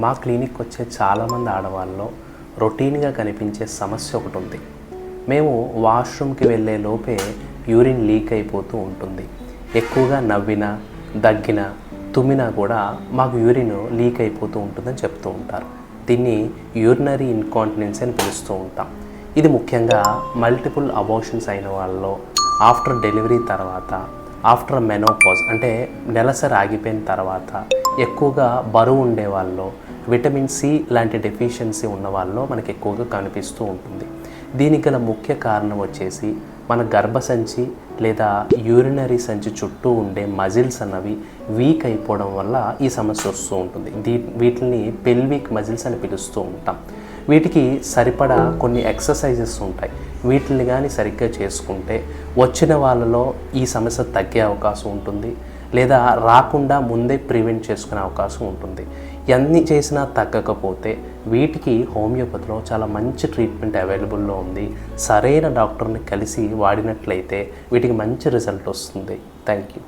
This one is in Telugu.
మా క్లినిక్ వచ్చే చాలామంది ఆడవాళ్ళలో రొటీన్గా కనిపించే సమస్య ఒకటి ఉంది. మేము వాష్రూమ్కి వెళ్ళే లోపే యూరిన్ లీక్ అయిపోతూ ఉంటుంది. ఎక్కువగా నవ్వినా, దగ్గినా, తుమ్మినా కూడా మాకు యూరిన్ లీక్ అయిపోతూ ఉంటుందని చెప్తూ ఉంటారు. దీన్ని యూరినరీ ఇన్కాంటినెన్స్ అని పిలుస్తూ ఉంటాం. ఇది ముఖ్యంగా మల్టిపుల్ అబార్షన్స్ అయిన వాళ్ళలో, ఆఫ్టర్ డెలివరీ తర్వాత, ఆఫ్టర్ మెనోపాజ్ అంటే నెలసరి ఆగిపోయిన తర్వాత, ఎక్కువగా బరువు ఉండే వాళ్ళలో, విటమిన్ సి లాంటి డెఫిషియన్సీ ఉన్న వాళ్ళలో మనకి ఎక్కువగా కనిపిస్తూ ఉంటుంది. దీనికి గల ముఖ్య కారణం వచ్చేసి మన గర్భసంచి లేదా యూరినరీ సంచి చుట్టూ ఉండే మజిల్స్ అన్నవి వీక్ అయిపోవడం వల్ల ఈ సమస్య వస్తూ ఉంటుంది. వీటిని పెల్విక్ మజిల్స్ అని పిలుస్తూ ఉంటాం. వీటికి సరిపడా కొన్ని ఎక్సర్సైజెస్ ఉంటాయి. వీటిని కానీ సరిగ్గా చేసుకుంటే వచ్చిన వాళ్ళలో ఈ సమస్య తగ్గే అవకాశం ఉంటుంది, లేదా రాకుండా ముందే ప్రివెంట్ చేసుకునే అవకాశం ఉంటుంది. ఎన్ని చేసినా తగ్గకపోతే వీటికి హోమియోపతిలో చాలా మంచి ట్రీట్మెంట్ అవైలబుల్లో ఉంది. సరైన డాక్టర్ని కలిసి వాడినట్లయితే వీటికి మంచి రిజల్ట్ వస్తుంది. Thank you.